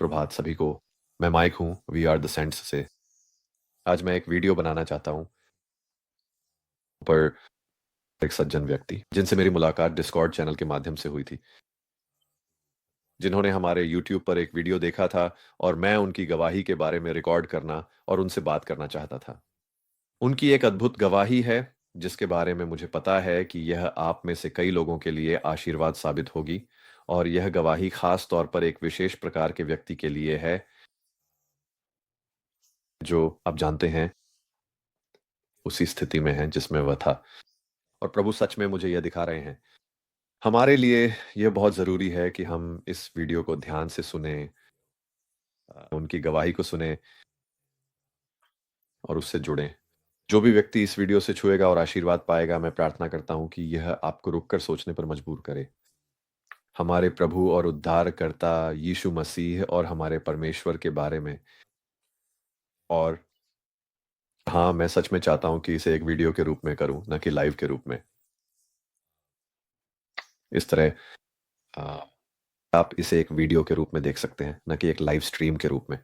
सुप्रभात सभी को। मैं माइक हूँ वी आर द सेंट्स से। आज मैं एक वीडियो बनाना चाहता हूँ पर एक सज्जन व्यक्ति जिनसे मेरी मुलाकात डिस्कॉर्ड चैनल के माध्यम से हुई थी, जिन्होंने हमारे यूट्यूब पर एक वीडियो देखा था और मैं उनकी गवाही के बारे में रिकॉर्ड करना और उनसे बात करना चाहता था। उनकी एक अद्भुत गवाही है जिसके बारे में मुझे पता है कि यह आप में से कई लोगों के लिए आशीर्वाद साबित होगी, और यह गवाही खास तौर पर एक विशेष प्रकार के व्यक्ति के लिए है जो आप जानते हैं उसी स्थिति में है जिसमें वह था। और प्रभु सच में मुझे यह दिखा रहे हैं। हमारे लिए यह बहुत ज़रूरी है कि हम इस वीडियो को ध्यान से सुने, उनकी गवाही को सुने और उससे जुड़ें। जो भी व्यक्ति इस वीडियो से छुएगा और आशीर्वाद पाएगा, मैं प्रार्थना करता हूँ कि यह आपको रुककर सोचने पर मजबूर करे। हमारे प्रभु और उद्धारकर्ता यीशु मसीह और हमारे परमेश्वर के बारे में। और हाँ, मैं सच में चाहता हूँ कि इसे एक वीडियो के रूप में करूँ, न कि लाइव के रूप में। इस तरह अ, आप इसे एक वीडियो के रूप में देख सकते हैं, न कि एक लाइव स्ट्रीम के रूप में।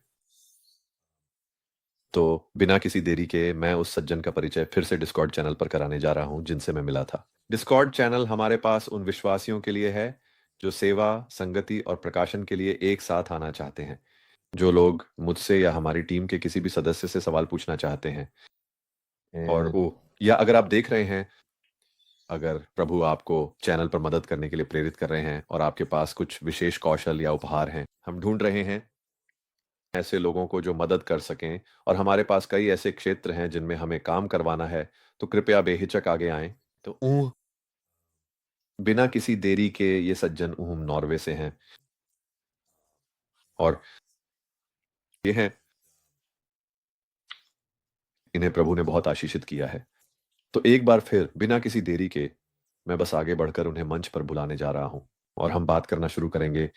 तो बिना किसी देरी के मैं उस सज्जन का परिचय फिर से डिस्कॉर्ड चैनल पर कराने जा रहा हूं जिनसे मैं मिला था। डिस्कॉर्ड चैनल हमारे पास उन विश्वासियों के लिए है जो सेवा, संगति और प्रकाशन के लिए एक साथ आना चाहते हैं। जो लोग मुझसे या हमारी टीम के किसी भी सदस्य से सवाल पूछना चाहते हैं, और वो या अगर आप देख रहे हैं, अगर प्रभु आपको चैनल पर मदद करने के लिए प्रेरित कर रहे हैं और आपके पास कुछ विशेष कौशल या उपहार हैं, हम ढूंढ रहे हैं ऐसे लोगों को जो मदद कर सकें, और हमारे पास कई ऐसे क्षेत्र हैं जिनमें हमें काम करवाना है। तो कृपया बेहिचक आगे आएं। तो बिना किसी देरी के ये सज्जन नॉर्वे से हैं और ये हैं, इन्हें प्रभु ने बहुत आशीषित किया है। तो एक बार फिर बिना किसी देरी के मैं बस आगे बढ़कर उन्हें मंच पर बुलाने जा रहा हूं और हम बात करना शुरू करेंगे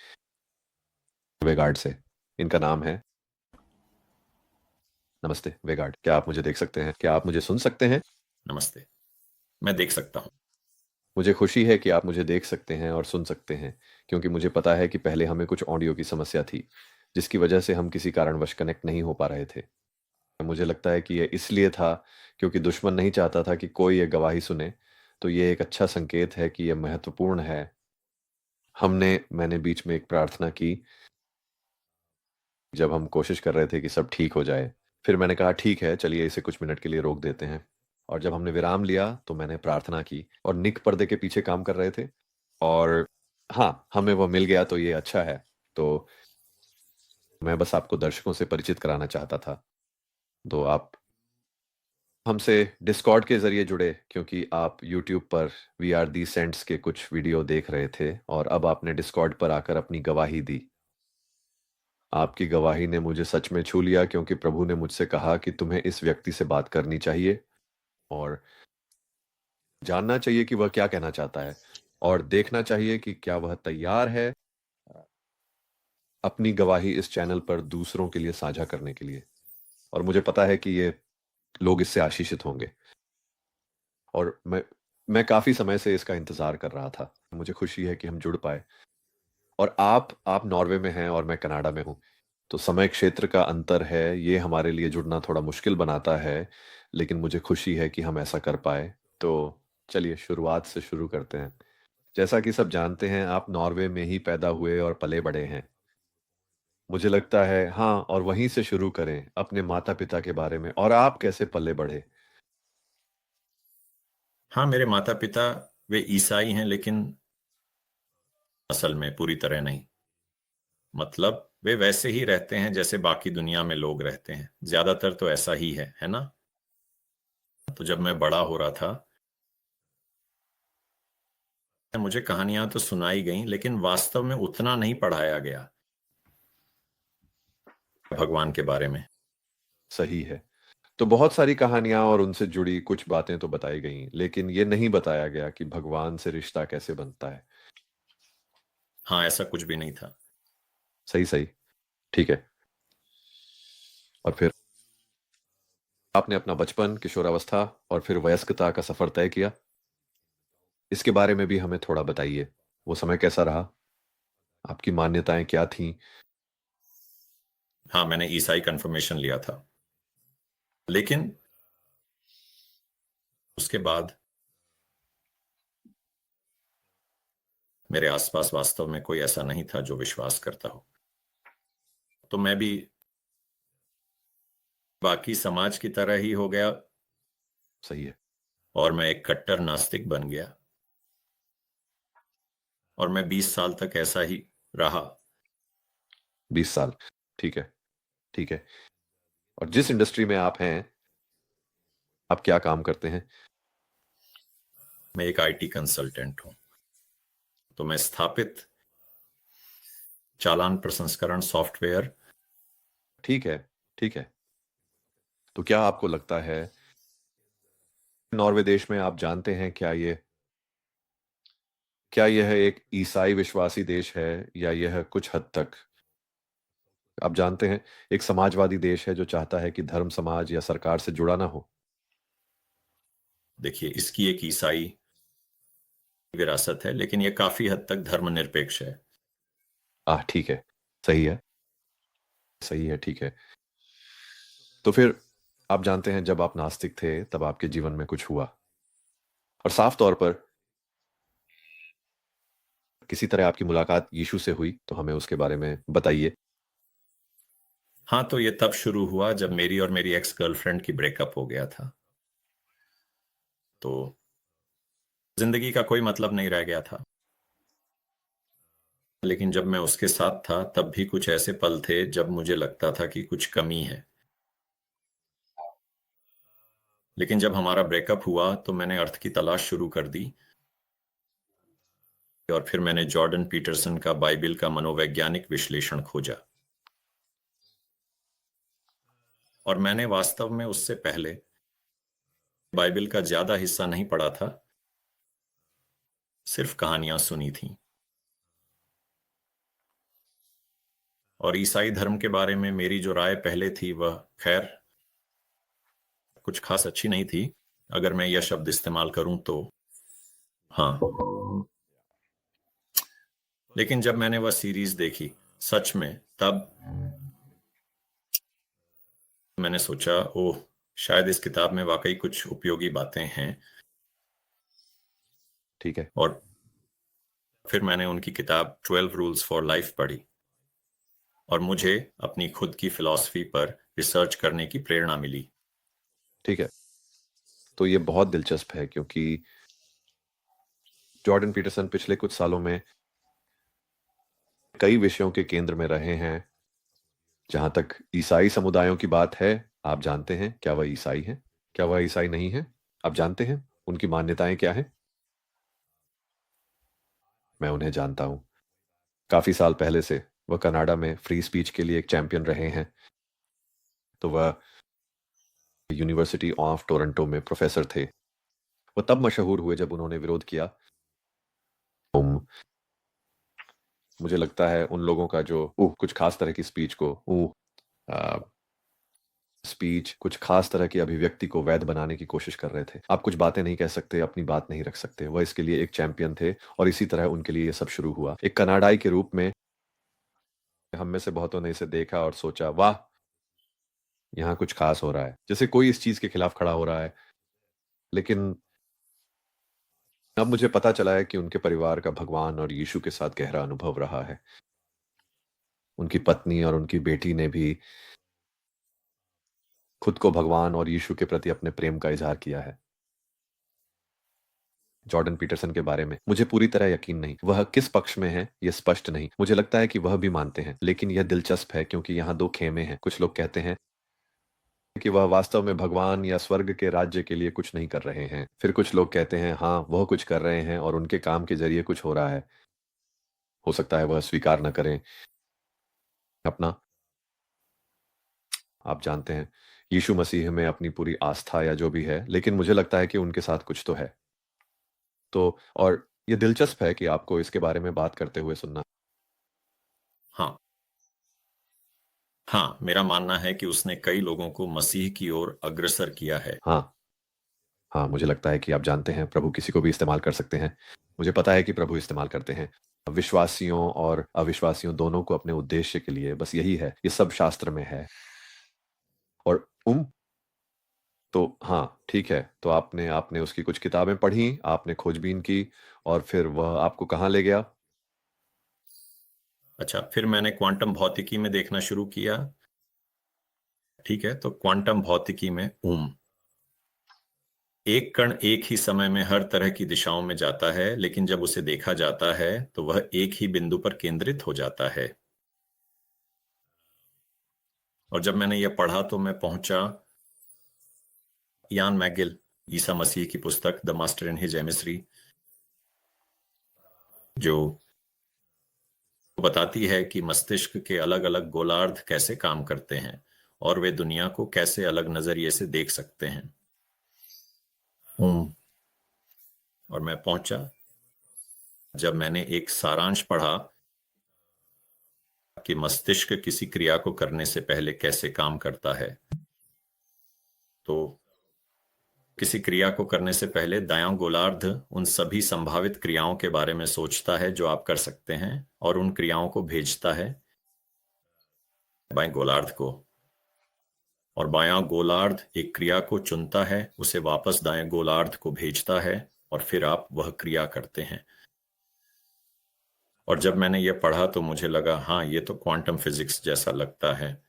वेगार्ड से। इनका नाम है। नमस्ते वेगार्ड, क्या आप मुझे देख सकते हैं? क्या आप मुझे सुन सकते हैं? नमस्ते। मैं देख सकता हूँ। मुझे खुशी है कि आप मुझे देख सकते हैं और सुन सकते हैं, क्योंकि मुझे पता है कि पहले हमें कुछ ऑडियो की समस्या थी जिसकी वजह से हम किसी कारणवश कनेक्ट नहीं हो पा रहे थे। मुझे लगता है कि यह इसलिए था क्योंकि दुश्मन नहीं चाहता था कि कोई यह गवाही सुने। तो यह एक अच्छा संकेत है कि यह महत्वपूर्ण है। मैंने बीच में एक प्रार्थना की जब हम कोशिश कर रहे थे कि सब ठीक हो जाए। फिर मैंने कहा ठीक है, चलिए इसे कुछ मिनट के लिए रोक देते हैं। और जब हमने विराम लिया तो मैंने प्रार्थना की, और निक पर्दे के पीछे काम कर रहे थे। और हाँ, हमें वो मिल गया तो ये अच्छा है। तो मैं बस आपको दर्शकों से परिचित कराना चाहता था। तो आप हमसे डिस्कॉर्ड के ज़रिए जुड़े क्योंकि आप यूट्यूब पर वी आर दी सेंट्स के कुछ वीडियो देख रहे थे, और अब आपने डिस्कॉर्ड पर आकर अपनी गवाही दी। आपकी गवाही ने मुझे सच में छू लिया, क्योंकि प्रभु ने मुझसे कहा कि तुम्हें इस व्यक्ति से बात करनी चाहिए और जानना चाहिए कि वह क्या कहना चाहता है, और देखना चाहिए कि क्या वह तैयार है अपनी गवाही इस चैनल पर दूसरों के लिए साझा करने के लिए। और मुझे पता है कि ये लोग इससे आशीषित होंगे, और मैं काफ़ी समय से इसका इंतज़ार कर रहा था। मुझे खुशी है कि हम जुड़ पाए। और आप नॉर्वे में हैं और मैं कनाडा में हूँ, तो समय क्षेत्र का अंतर है, ये हमारे लिए जुड़ना थोड़ा मुश्किल बनाता है, लेकिन मुझे खुशी है कि हम ऐसा कर पाए। तो चलिए शुरुआत से शुरू करते हैं। जैसा कि सब जानते हैं, आप नॉर्वे में ही पैदा हुए और पले-बड़े हैं। मुझे लगता है हाँ, और वहीं से शुरू करें अपने माता-पिता के बारे में, और आप कैसे पले-बढ़े? हाँ, मेरे माता-पिता वे ईसाई हैं, लेकिन असल में पूरी तरह नहीं। मतलब वे वैसे ही रहते हैं जैसे बाकी दुनिया में लोग रहते हैं। ज़्यादातर तो ऐसा ही है ना? तो जब मैं बड़ा हो रहा था, मुझे कहानियाँ तो सुनाई गईं, लेकिन वास्तव में उतना नहीं पढ़ाया गया भगवान के बारे में। सही है। तो बहुत सारी कहानियाँ और उनसे जुड़ी कुछ बातें तो बताई गईं, लेकिन ये नहीं बताया गया कि भगवान से रिश्ता कैसे बनता है। हाँ, ऐसा कुछ भी नहीं था। सही, सही। ठीक है। और फिर आपने अपना बचपन, किशोरावस्था और फिर वयस्कता का सफ़र तय किया। इसके बारे में भी हमें थोड़ा बताइए। वो समय कैसा रहा? आपकी मान्यताएँ क्या थीं? हाँ, मैंने ईसाई कन्फर्मेशन लिया था, लेकिन उसके बाद मेरे आसपास वास्तव में कोई ऐसा नहीं था जो विश्वास करता हो। तो मैं भी बाकी समाज की तरह ही हो गया सही है। और मैं एक कट्टर नास्तिक बन गया और मैं 20 साल तक ऐसा ही रहा। 20 साल, ठीक है, ठीक है। और जिस इंडस्ट्री में आप हैं, आप क्या काम करते हैं? मैं एक आईटी कंसल्टेंट हूं। तो मैं स्थापित चालान प्रसंस्करण सॉफ्टवेयर। ठीक है, ठीक है। तो क्या आपको लगता है नॉर्वे देश में, आप जानते हैं क्या यह एक ईसाई विश्वासी देश है, या यह कुछ हद तक, आप जानते हैं, एक समाजवादी देश है जो चाहता है कि धर्म समाज या सरकार से जुड़ा ना हो? देखिए, इसकी एक ईसाई विरासत है, लेकिन यह काफी हद तक धर्मनिरपेक्ष है। ठीक है, सही है, सही है, ठीक है। तो फिर आप जानते हैं, जब आप नास्तिक थे तब आपके जीवन में कुछ हुआ, और साफ तौर पर किसी तरह आपकी मुलाकात यीशु से हुई, तो हमें उसके बारे में बताइए। हाँ, तो ये तब शुरू हुआ जब मेरी और मेरी एक्स गर्लफ्रेंड की ब्रेकअप हो गया था। तो जिंदगी का कोई मतलब नहीं रह गया था। लेकिन जब मैं उसके साथ था, तब भी कुछ ऐसे पल थे जब मुझे लगता था कि कुछ कमी है। लेकिन जब हमारा ब्रेकअप हुआ, तो मैंने अर्थ की तलाश शुरू कर दी और फिर मैंने जॉर्डन पीटरसन का बाइबिल का मनोवैज्ञानिक विश्लेषण खोजा। और मैंने वास्तव में उससे पहले बाइबिल का ज्यादा हिस्सा नहीं पढ़ा था, सिर्फ कहानियां सुनी थीं। और ईसाई धर्म के बारे में मेरी जो राय पहले थी, वह खैर कुछ खास अच्छी नहीं थी, अगर मैं यह शब्द इस्तेमाल करूं तो। हाँ, लेकिन जब मैंने वह सीरीज देखी, सच में, तब मैंने सोचा, ओह, शायद इस किताब में वाकई कुछ उपयोगी बातें हैं। ठीक है। और फिर मैंने उनकी किताब 12 रूल्स फॉर लाइफ पढ़ी और मुझे अपनी खुद की फिलॉसफी पर रिसर्च करने की प्रेरणा मिली। ठीक है, तो ये बहुत दिलचस्प है, क्योंकि जॉर्डन पीटरसन पिछले कुछ सालों में कई विषयों के केंद्र में रहे हैं। जहां तक ईसाई समुदायों की बात है, आप जानते हैं क्या वह ईसाई हैं, क्या वह ईसाई नहीं है? आप जानते हैं उनकी मान्यताएं क्या हैं? मैं उन्हें जानता हूं। काफी साल पहले से वह कनाडा में फ्री स्पीच के लिए एक चैंपियन रहे हैं। तो वह यूनिवर्सिटी ऑफ टोरंटो में प्रोफेसर थे। वह तब मशहूर हुए जब उन्होंने विरोध किया। मुझे लगता है उन लोगों का जो कुछ खास तरह की स्पीच को स्पीच कुछ खास तरह की अभिव्यक्ति को वैध बनाने की कोशिश कर रहे थे। आप कुछ बातें नहीं कह सकते, अपनी बात नहीं रख सकते, वह इसके लिए एक चैंपियन थे। और इसी तरह उनके लिए ये सब शुरू हुआ। एक कनाडाई के रूप में हम में से बहुतों ने इसे देखा और सोचा, वाह, यहाँ कुछ खास हो रहा है, जैसे कोई इस चीज के खिलाफ खड़ा हो रहा है। लेकिन अब मुझे पता चला है कि उनके परिवार का भगवान और यीशु के साथ गहरा अनुभव रहा है। उनकी पत्नी और उनकी बेटी ने भी खुद को भगवान और यीशु के प्रति अपने प्रेम का इजहार किया है। जॉर्डन पीटरसन के बारे में मुझे पूरी तरह यकीन नहीं, वह किस पक्ष में है यह स्पष्ट नहीं। मुझे लगता है कि वह भी मानते हैं, लेकिन यह दिलचस्प है क्योंकि यहाँ दो खेमे हैं। कुछ लोग कहते हैं कि वह वास्तव में भगवान या स्वर्ग के राज्य के लिए कुछ नहीं कर रहे हैं। फिर कुछ लोग कहते हैं हाँ, वह कुछ कर रहे हैं और उनके काम के जरिए कुछ हो रहा है। हो सकता है वह स्वीकार न करें अपना, आप जानते हैं, यीशु मसीह में अपनी पूरी आस्था या जो भी है, लेकिन मुझे लगता है कि उनके साथ कुछ तो है। तो और ये दिलचस्प है कि आपको इसके बारे में बात करते हुए सुनना। हाँ, हाँ, मेरा मानना है कि उसने कई लोगों को मसीह की ओर अग्रसर किया है। हाँ, हाँ, मुझे लगता है कि आप जानते हैं, प्रभु किसी को भी इस्तेमाल कर सकते हैं। मुझे पता है कि प्रभु इस्तेमाल करते हैं। विश्वासियों और अविश्वासियों दोनों को अपने उद्देश्य के लिए, बस यही है, ये सब शास्त्र में है। और तो हाँ ठीक है, तो आपने आपने उसकी कुछ किताबें पढ़ी, आपने खोजबीन की, और फिर वह आपको कहाँ ले गया? अच्छा, फिर मैंने क्वांटम भौतिकी में देखना शुरू किया। ठीक है, तो क्वांटम भौतिकी में एक कण एक ही समय में हर तरह की दिशाओं में जाता है, लेकिन जब उसे देखा जाता है तो वह एक ही बिंदु पर केंद्रित हो जाता है। और जब मैंने यह पढ़ा तो मैं पहुंचा यान मैगिल, ईसा मसीह की पुस्तक the master in his emissary, जो बताती है कि मस्तिष्क के अलग अलग गोलार्ध कैसे काम करते हैं और वे दुनिया को कैसे अलग नजरिए से देख सकते हैं। और मैं पहुंचा जब मैंने एक सारांश पढ़ा कि मस्तिष्क किसी क्रिया को करने से पहले कैसे काम करता है। तो किसी क्रिया को करने से पहले दायां गोलार्ध उन सभी संभावित क्रियाओं के बारे में सोचता है जो आप कर सकते हैं और उन क्रियाओं को भेजता है बाएं गोलार्ध को, और बायां गोलार्ध एक क्रिया को चुनता है, उसे वापस दाएं गोलार्ध को भेजता है, और फिर आप वह क्रिया करते हैं। और जब मैंने ये पढ़ा तो मुझे लगा हाँ, ये तो क्वांटम फिजिक्स जैसा लगता है।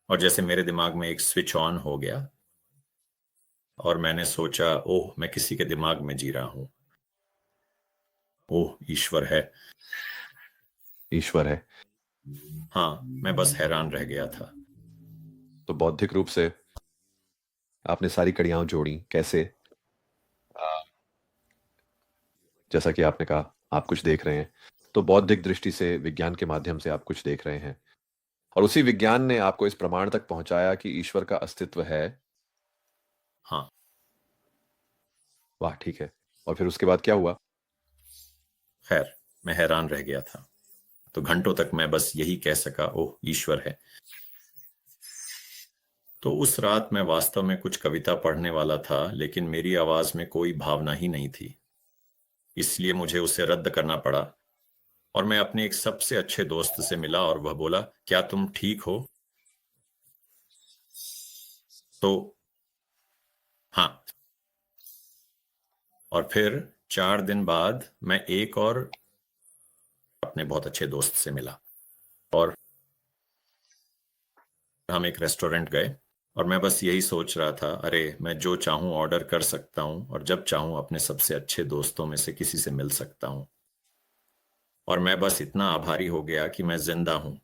और जैसे मेरे दिमाग में एक स्विच ऑन हो गया और मैंने सोचा, ओह, मैं किसी के दिमाग में जी रहा हूं। ओह, ईश्वर है। ईश्वर है। हाँ, मैं बस हैरान रह गया था। तो बौद्धिक रूप से आपने सारी कड़ियां जोड़ी कैसे? जैसा कि आपने कहा, आप कुछ देख रहे हैं, तो बौद्धिक दृष्टि से विज्ञान के माध्यम से आप कुछ देख रहे हैं, और उसी विज्ञान ने आपको इस प्रमाण तक पहुंचाया कि ईश्वर का अस्तित्व है। हाँ। वाह, ठीक है। और फिर उसके बाद क्या हुआ? खैर, मैं हैरान रह गया था। तो घंटों तक मैं बस यही कह सका, ओह, ईश्वर है। तो उस रात मैं वास्तव में कुछ कविता पढ़ने वाला था, लेकिन मेरी आवाज में कोई भावना ही नहीं थी, इसलिए मुझे उसे रद्द करना पड़ा। और मैं अपने एक सबसे अच्छे दोस्त से मिला और वह बोला, क्या तुम ठीक हो? तो हाँ। और फिर 4 दिन बाद मैं एक और अपने बहुत अच्छे दोस्त से मिला और हम एक रेस्टोरेंट गए। और मैं बस यही सोच रहा था, अरे, मैं जो चाहूं ऑर्डर कर सकता हूं और जब चाहूं अपने सबसे अच्छे दोस्तों में से किसी से मिल सकता हूं। और मैं बस इतना आभारी हो गया कि मैं जिंदा हूं।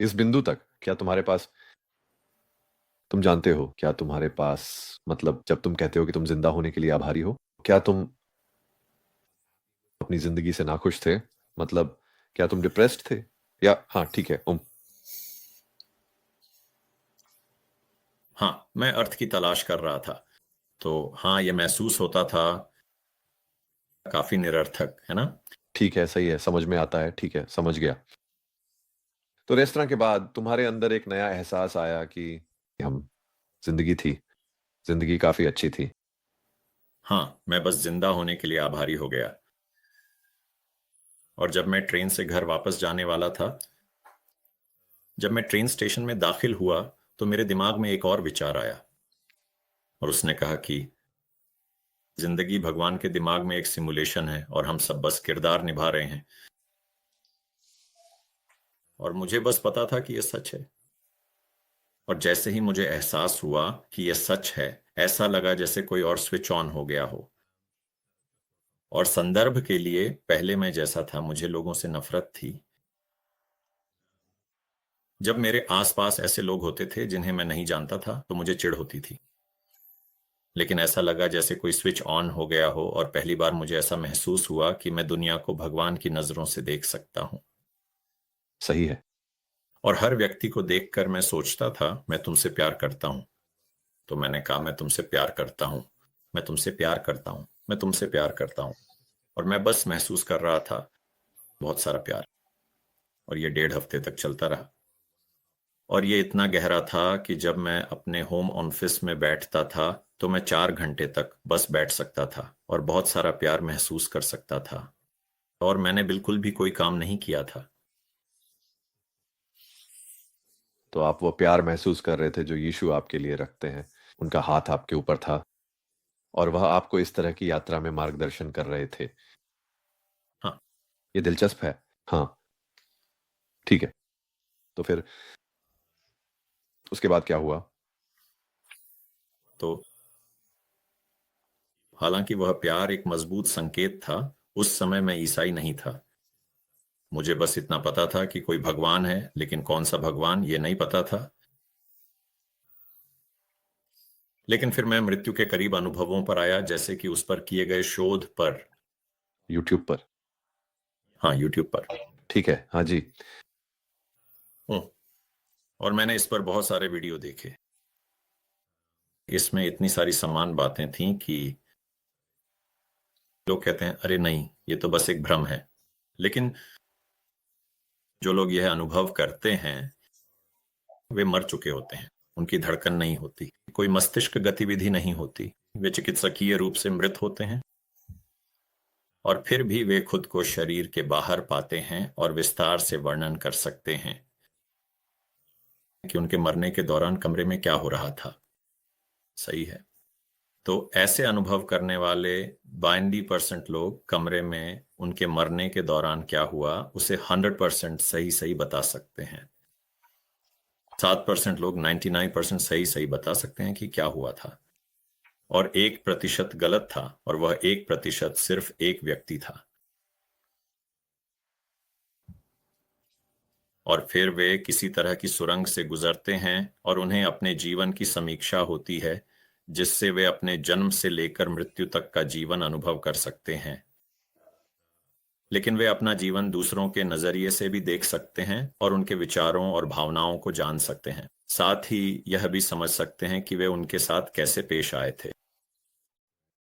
इस बिंदु तक क्या तुम्हारे पास, तुम जानते हो, क्या तुम्हारे पास, मतलब जब तुम कहते हो कि तुम जिंदा होने के लिए आभारी हो, क्या तुम अपनी जिंदगी से नाखुश थे? मतलब क्या तुम डिप्रेस्ड थे? या हाँ ठीक है, हाँ, मैं अर्थ की तलाश कर रहा था। तो हाँ, ये महसूस होता था काफी निरर्थक, है ना? ठीक है, सही है, समझ में आता है, ठीक है, समझ गया। तो रेस्तरां के बाद तुम्हारे अंदर एक नया एहसास आया कि हम, जिंदगी थी, जिंदगी काफी अच्छी थी। हाँ, मैं बस जिंदा होने के लिए आभारी हो गया। और जब मैं ट्रेन से घर वापस जाने वाला था, जब मैं ट्रेन स्टेशन में दाखिल हुआ, तो मेरे दिमाग में एक और विचार आया। और उसने कहा कि जिंदगी भगवान के दिमाग में एक सिमुलेशन है और हम सब बस किरदार निभा रहे हैं। और मुझे बस पता था कि यह सच है। और जैसे ही मुझे एहसास हुआ कि यह सच है, ऐसा लगा जैसे कोई और स्विच ऑन हो गया हो। और संदर्भ के लिए, पहले मैं जैसा था, मुझे लोगों से नफरत थी। जब मेरे आसपास ऐसे लोग होते थे जिन्हें मैं नहीं जानता था तो मुझे चिढ़ होती थी। लेकिन ऐसा लगा जैसे कोई स्विच ऑन हो गया हो और पहली बार मुझे ऐसा महसूस हुआ कि मैं दुनिया को भगवान की नजरों से देख सकता हूं। सही है। और हर व्यक्ति को देखकर मैं सोचता था, मैं तुमसे प्यार करता हूं। तो मैंने कहा, मैं तुमसे प्यार करता हूं, मैं तुमसे प्यार करता हूं, मैं तुमसे प्यार करता हूं। और मैं बस महसूस कर रहा था बहुत सारा प्यार। और ये 1.5 हफ्ते तक चलता रहा। और ये इतना गहरा था कि जब मैं अपने होम ऑफिस में बैठता था तो मैं 4 घंटे तक बस बैठ सकता था और बहुत सारा प्यार महसूस कर सकता था, और मैंने बिल्कुल भी कोई काम नहीं किया था। तो आप वो प्यार महसूस कर रहे थे जो यीशु आपके लिए रखते हैं। उनका हाथ आपके ऊपर था और वह आपको इस तरह की यात्रा में मार्गदर्शन कर रहे थे। हाँ। ये दिलचस्प है। हाँ, ठीक है। तो फिर उसके बाद क्या हुआ? तो हालांकि वह प्यार एक मजबूत संकेत था, उस समय मैं ईसाई नहीं था। मुझे बस इतना पता था कि कोई भगवान है, लेकिन कौन सा भगवान ये नहीं पता था। लेकिन फिर मैं मृत्यु के करीब अनुभवों पर आया, जैसे कि उस पर किए गए शोध पर। यूट्यूब पर? हाँ, यूट्यूब पर। ठीक है, हाँ जी। और मैंने इस पर बहुत सारे वीडियो देखे। इसमें इतनी सारी समान बातें थीं कि लोग कहते हैं, अरे नहीं, ये तो बस एक भ्रम है। लेकिन जो लोग यह अनुभव करते हैं वे मर चुके होते हैं। उनकी धड़कन नहीं होती, कोई मस्तिष्क गतिविधि नहीं होती, वे चिकित्सकीय रूप से मृत होते हैं, और फिर भी वे खुद को शरीर के बाहर पाते हैं और विस्तार से वर्णन कर सकते हैं कि उनके मरने के दौरान कमरे में क्या हो रहा था। सही है। तो ऐसे अनुभव करने वाले 92% लोग कमरे में उनके मरने के दौरान क्या हुआ उसे 100% सही सही बता सकते हैं। 7% लोग 99% सही सही बता सकते हैं कि क्या हुआ था, और 1% गलत था, और वह 1% सिर्फ एक व्यक्ति था। और फिर वे किसी तरह की सुरंग से गुजरते हैं और उन्हें अपने जीवन की समीक्षा होती है, जिससे वे अपने जन्म से लेकर मृत्यु तक का जीवन अनुभव कर सकते हैं। लेकिन वे अपना जीवन दूसरों के नजरिए से भी देख सकते हैं और उनके विचारों और भावनाओं को जान सकते हैं। साथ ही यह भी समझ सकते हैं कि वे उनके साथ कैसे पेश आए थे।